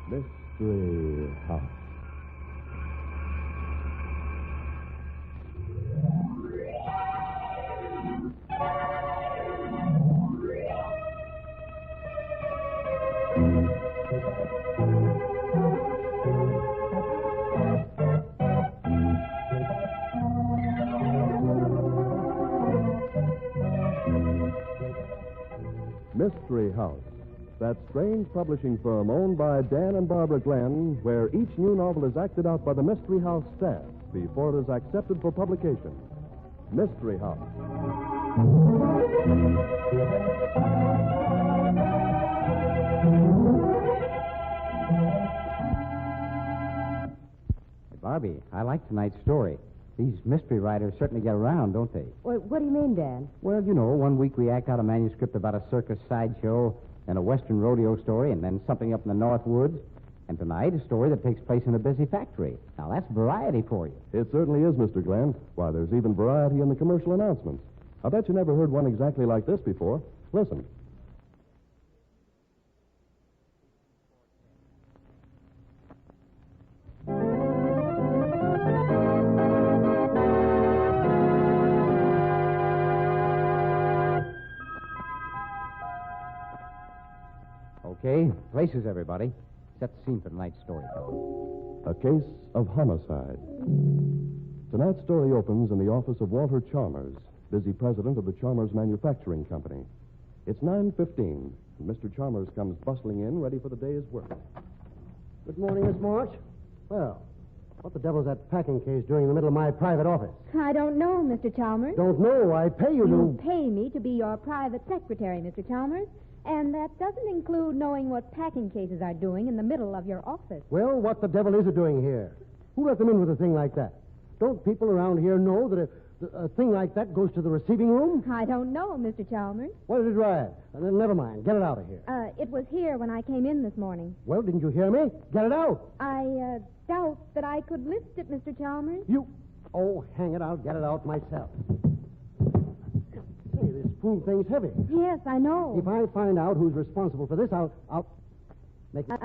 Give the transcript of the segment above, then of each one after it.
Mystery House. Mystery House. That strange publishing firm owned by Dan and Barbara Glenn, where each new novel is acted out by the Mystery House staff before it is accepted for publication. Mystery House. Hey, Barbie, I like tonight's story. These mystery writers certainly get around, don't they? Well, what do you mean, Dan? Well, you know, one week we act out a manuscript about a circus sideshow, then a western rodeo story, and then something up in the North Woods. And tonight, a story that takes place in a busy factory. Now, that's variety for you. It certainly is, Mr. Glenn. Why, there's even variety in the commercial announcements. I bet you never heard one exactly like this before. Listen. Okay, places, everybody. Set the scene for tonight's story, fellow. A case of homicide. Tonight's story opens in the office of Walter Chalmers, busy president of the Chalmers Manufacturing Company. It's 9:15, and Mr. Chalmers comes bustling in, ready for the day's work. Good morning, Miss March. Well, what the devil's that packing case doing in the middle of my private office? I don't know, Mr. Chalmers. Don't know. I pay you You to... pay me to be your private secretary, Mr. Chalmers. And that doesn't include knowing what packing cases are doing in the middle of your office. Well, what the devil is it doing here? Who let them in with a thing like that? Don't people around here know that a thing like that goes to the receiving room? I don't know, Mr. Chalmers. What did it ride? Never mind. Get it out of here. It was here when I came in this morning. Well, didn't you hear me? Get it out. I doubt that I could lift it, Mr. Chalmers. You... Oh, hang it. I'll get it out myself. Say, this fool thing's heavy. Yes, I know. If I find out who's responsible for this, I'll make it...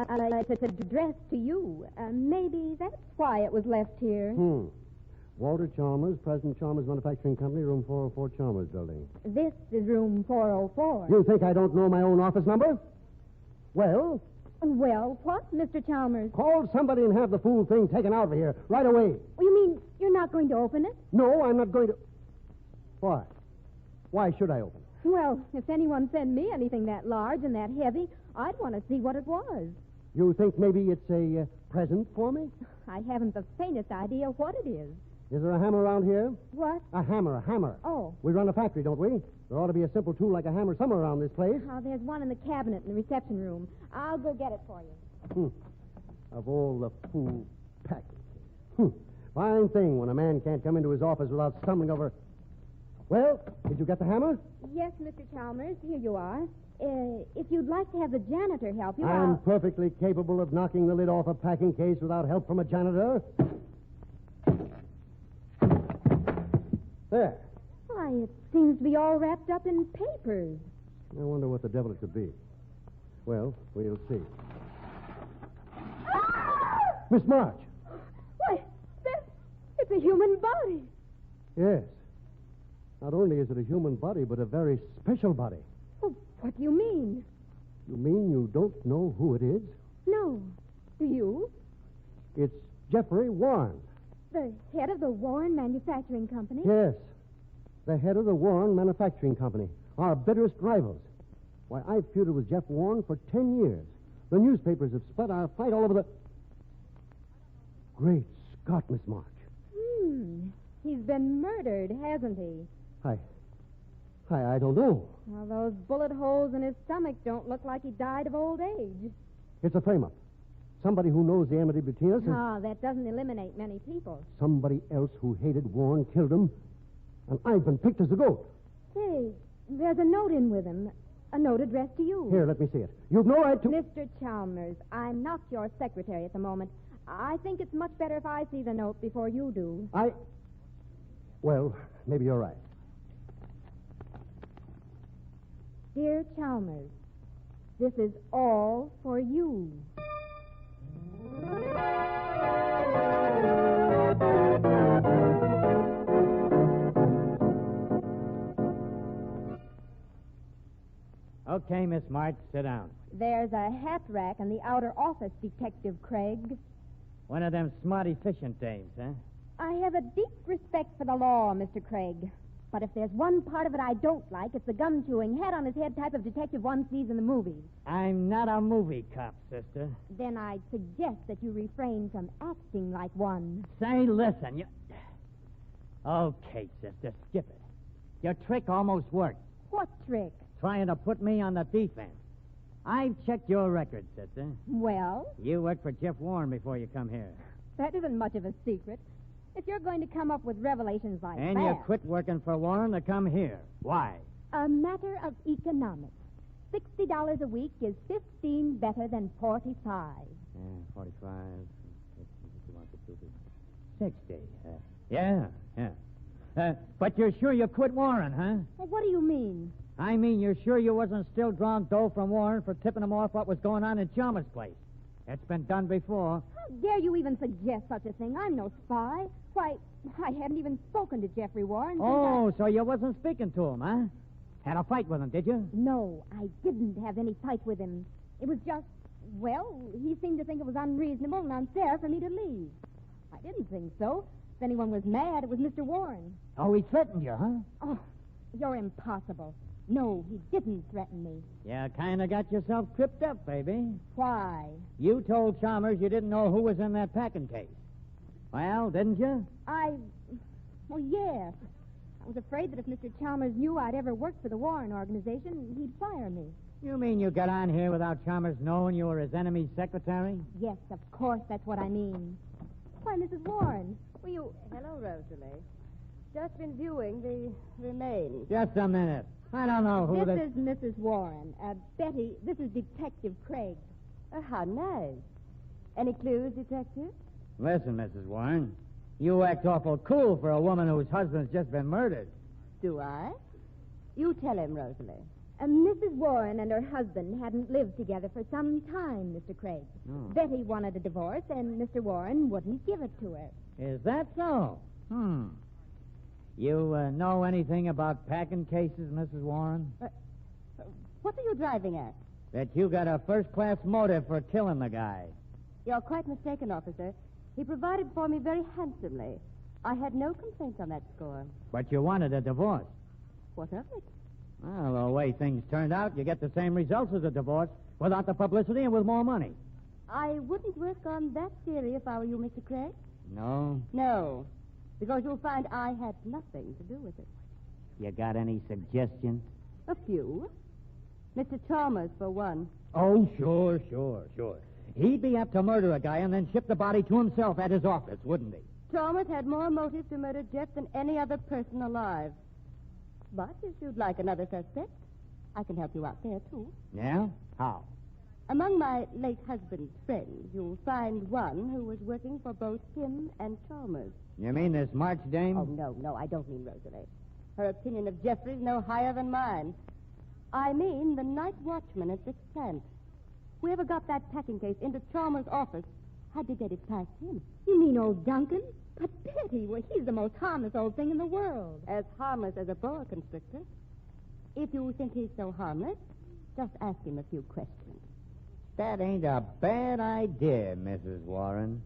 It's addressed to you. Maybe that's why it was left here. Walter Chalmers, President Chalmers Manufacturing Company, room 404 Chalmers Building. This is room 404. You think I don't know my own office number? Well? Well, what, Mr. Chalmers? Call somebody and have the fool thing taken out of here right away. You mean you're not going to open it? No, I'm not going to... Why? Why should I open it? Well, if anyone sent me anything that large and that heavy, I'd want to see what it was. You think maybe it's a present for me? I haven't the faintest idea what it is. Is there a hammer around here? What? A hammer. Oh. We run a factory, don't we? There ought to be a simple tool like a hammer somewhere around this place. Oh, there's one in the cabinet in the reception room. I'll go get it for you. Of all the fool packing. Fine thing when a man can't come into his office without stumbling over... Well, did you get the hammer? Yes, Mr. Chalmers. Here you are. If you'd like to have the janitor help you, I'm perfectly capable of knocking the lid off a packing case without help from a janitor. There. Why, it seems to be all wrapped up in papers. I wonder what the devil it could be. Well, we'll see. Miss March. Why, it's a human body. Yes. Not only is it a human body, but a very special body. Oh, what do you mean? You mean you don't know who it is? No. Do you? It's Jeffrey Warren. The head of the Warren Manufacturing Company? Yes. The head of the Warren Manufacturing Company. Our bitterest rivals. Why, I've feuded with Jeff Warren for 10 years. The newspapers have spread our fight all over the... Great Scott, Miss March. He's been murdered, hasn't he? I don't know. Well, those bullet holes in his stomach don't look like he died of old age. It's a frame-up. Somebody who knows the enmity between us. That doesn't eliminate many people. Somebody else who hated Warren killed him. And I've been picked as the goat. Hey, there's a note in with him. A note addressed to you. Here, let me see it. You've no right to... Mr. Chalmers, I'm not your secretary at the moment. I think it's much better if I see the note before you do. Well, maybe you're right. Dear Chalmers, this is all for you. Okay, Miss March, sit down. There's a hat rack in the outer office, Detective Craig. One of them smart, efficient dames, huh? I have a deep respect for the law, Mr. Craig. But if there's one part of it I don't like, it's the gum-chewing, hat-on-his-head type of detective one sees in the movies. I'm not a movie cop, sister. Then I'd suggest that you refrain from acting like one. Say, listen, you... Okay, sister, skip it. Your trick almost worked. What trick? Trying to put me on the defense. I've checked your record, sister. Well, You worked for Jeff Warren before you come here. that isn't much of a secret. If you're going to come up with revelations like And that... you quit working for Warren to come here. Why? A matter of economics. $60 a week is 15 better than 45. 45, 60. Yeah. But you're sure you quit Warren, huh? Well, what do you mean? I mean, you're sure you wasn't still drawing dough from Warren for tipping him off what was going on in Chalmers' place? It's been done before. How dare you even suggest such a thing? I'm no spy. Why, I haven't even spoken to Jeffrey Warren since Oh, so you wasn't speaking to him, huh? Had a fight with him, did you? No, I didn't have any fight with him. It was just, well, he seemed to think it was unreasonable and unfair for me to leave. I didn't think so. If anyone was mad, it was Mr. Warren. Oh, he threatened you, huh? Oh, you're impossible. No, he didn't threaten me. You kind of got yourself tripped up, baby. Why? You told Chalmers you didn't know who was in that packing case. Well, didn't you? Well, yes. I was afraid that if Mr. Chalmers knew I'd ever worked for the Warren organization, he'd fire me. You mean you got on here without Chalmers knowing you were his enemy's secretary? Yes, of course, that's what I mean. Why, Mrs. Warren, were you... Hello, Rosalie. Just been viewing the remains. Just a minute. I don't know who This is Mrs. Warren. Betty, this is Detective Craig. How nice. Any clues, Detective? Listen, Mrs. Warren. You act awful cool for a woman whose husband's just been murdered. Do I? You tell him, Rosalie. Mrs. Warren and her husband hadn't lived together for some time, Mr. Craig. Oh. Betty wanted a divorce, and Mr. Warren wouldn't give it to her. Is that so? You know anything about packing cases, Mrs. Warren? What are you driving at? That you got a first-class motive for killing the guy. You're quite mistaken, officer. He provided for me very handsomely. I had no complaints on that score. But you wanted a divorce. What of it? Well, the way things turned out, you get the same results as a divorce without the publicity and with more money. I wouldn't work on that theory if I were you, Mr. Craig. No? No, because you'll find I had nothing to do with it. You got any suggestions? A few. Mr. Chalmers, for one. Oh, sure. He'd be apt to murder a guy and then ship the body to himself at his office, wouldn't he? Chalmers had more motive to murder Jeff than any other person alive. But if you'd like another suspect, I can help you out there, too. Yeah? How? Among my late husband's friends, you'll find one who was working for both him and Chalmers. You mean this March dame? Oh, no, I don't mean Rosalie. Her opinion of Jeffrey's no higher than mine. I mean the night watchman at this plant. Whoever got that packing case into Chalmers' office had to get it past him. You mean old Duncan? But Betty, well, he's the most harmless old thing in the world. As harmless as a boa constrictor. If you think he's so harmless, just ask him a few questions. That ain't a bad idea, Mrs. Warren.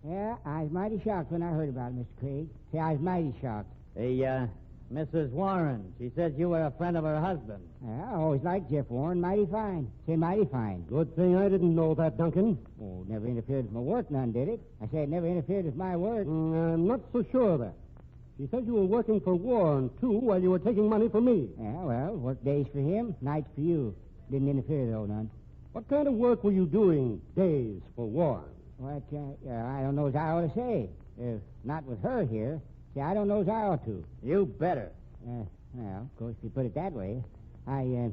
Yeah, I was mighty shocked when I heard about it, Mr. Craig. See, I was mighty shocked. Hey, Mrs. Warren, she said you were a friend of her husband. Yeah, I always liked Jeff Warren. Mighty fine. Say, mighty fine. Good thing I didn't know that, Duncan. Oh, never interfered with my work none, did it? I say it never interfered with my work. I'm not so sure of that. She said you were working for Warren, too, while you were taking money from me. Yeah, well, work days for him, nights for you. Didn't interfere, though, none. What kind of work were you doing days for Warren? What, I don't know as I ought to say. Not with her here. See, I don't know as I ought to. You better. Well, of course, if you put it that way, I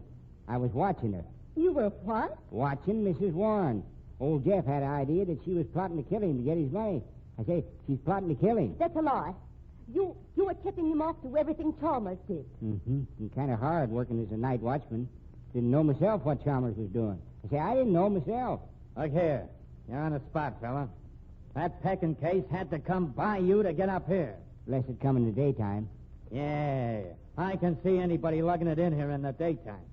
was watching her. You were what? Watching Mrs. Warren. Old Jeff had an idea that she was plotting to kill him to get his money. I say, she's plotting to kill him. That's a lie. You were tipping him off to everything Chalmers did. Mm-hmm. Kind of hard working as a night watchman. Didn't know myself what Chalmers was doing. I say, I didn't know myself. Look here. You're on the spot, fella. That packing case had to come by you to get up here. Unless it come in the daytime. Yeah, I can see anybody lugging it in here in the daytime.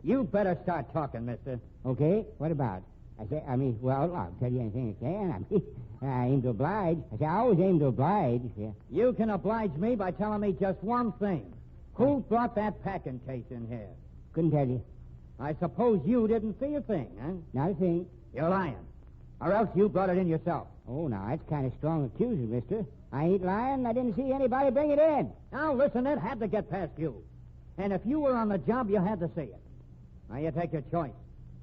You better start talking, mister. Okay, what about? Well, I'll tell you anything I can. I aim to oblige. I always aim to oblige. Yeah. You can oblige me by telling me just one thing. Who brought that packing case in here? Couldn't tell you. I suppose you didn't see a thing, huh? Not a thing. You're lying. Or else you brought it in yourself. Oh, now, that's kind of strong accusing, mister. I ain't lying. I didn't see anybody bring it in. Now, listen, it had to get past you. And if you were on the job, you had to see it. Now, you take your choice.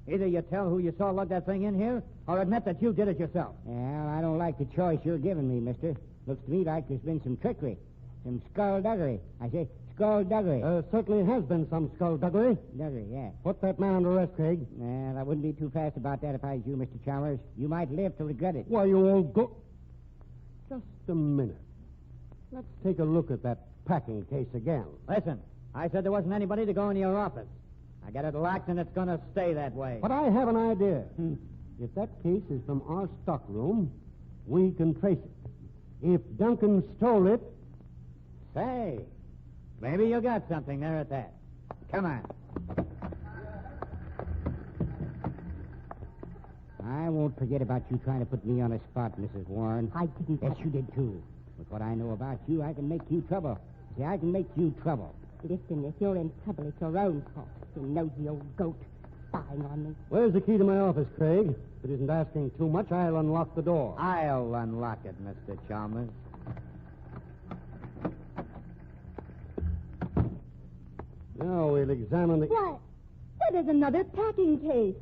Either you tell who you saw lug that thing in here, or admit that you did it yourself. Well, I don't like the choice you're giving me, mister. Looks to me like there's been some trickery. Some skullduggery. I say skullduggery. Certainly has been some skullduggery. Duggery, yeah. Put that man under arrest, Craig. Well, I wouldn't be too fast about that if I was you, Mr. Chalmers. You might live to regret it. Why, you old go... Just a minute. Let's take a look at that packing case again. Listen, I said there wasn't anybody to go into your office. I got it locked, and it's going to stay that way. But I have an idea. If that case is from our stockroom, we can trace it. If Duncan stole it... Say, maybe you got something there at that. Come on. I won't forget about you trying to put me on the spot, Mrs. Warren. I didn't. Yes, you did, too. With what I know about you, I can make you trouble. See, I can make you trouble. Listen, if you're in trouble, it's your own fault. You nosy old goat spying on me. Where's the key to my office, Craig? If it isn't asking too much, I'll unlock the door. I'll unlock it, Mr. Chalmers. Now we'll examine the... Why, that is another packing case.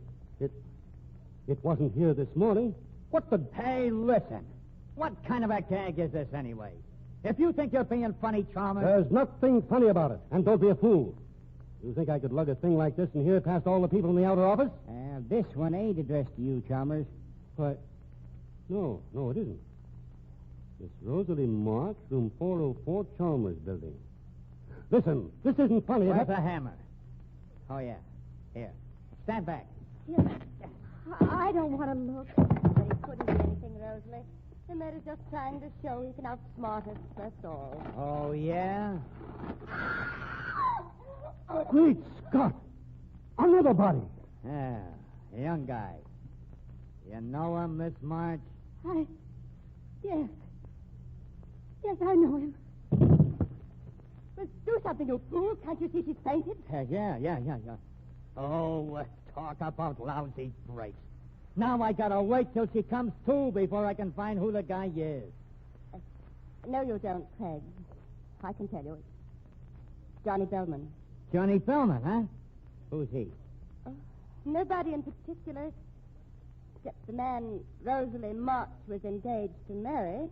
It wasn't here this morning. What the... Hey, listen. What kind of a gag is this anyway? If you think you're being funny, Chalmers... There's nothing funny about it. And don't be a fool. You think I could lug a thing like this and hear it past all the people in the outer office? This one ain't addressed to you, Chalmers. Why, no, it isn't. It's Rosalie Marks, room 404, Chalmers Building. Listen, this isn't funny. Where's the hammer? Oh, yeah. Here. Stand back. Here. I don't want to look. But it couldn't be anything, Rosalie. The mayor's just trying to show he can outsmart us, that's all. Oh, yeah? Great Scott! Another body! Yeah, a young guy. You know him, Miss March? Yes. Yes, I know him. Well, do something, you fool. Can't you see she's fainted? Yeah. Oh, talk about lousy brakes. Now I gotta wait till she comes to before I can find who the guy is. No, you don't, Craig. I can tell you. It's Johnny Bellman. Johnny Bellman, huh? Who's he? Nobody in particular, except the man Rosalie March was engaged to marry.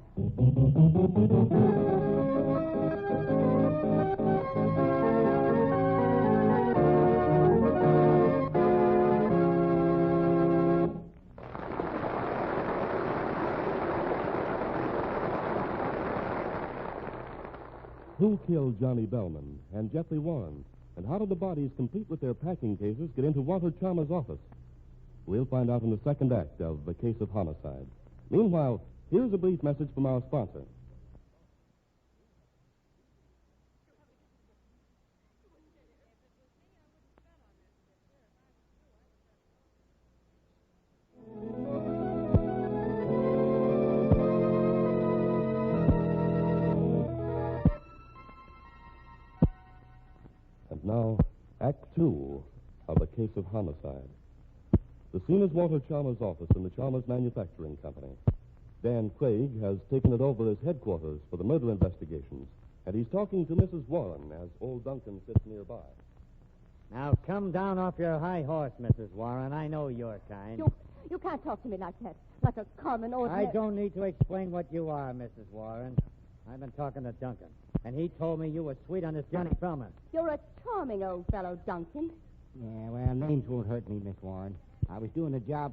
Who killed Johnny Bellman and Jeffrey Warren? And how did the bodies, complete with their packing cases, get into Walter Chalmers' office? We'll find out in the second act of The Case of Homicide. Meanwhile, here's a brief message from our sponsor. And now, Act 2 of The Case of Homicide. The scene is Walter Chalmers' office in the Chalmers Manufacturing Company. Dan Craig has taken it over as headquarters for the murder investigations, and he's talking to Mrs. Warren as old Duncan sits nearby. Now come down off your high horse, Mrs. Warren. I know your kind. You can't talk to me like that, like a common ordinary... I don't need to explain what you are, Mrs. Warren. I've been talking to Duncan, and he told me you were sweet on this Johnny Bellman. You're a charming old fellow, Duncan. Yeah, well, names won't hurt me, Miss Warren. I was doing a job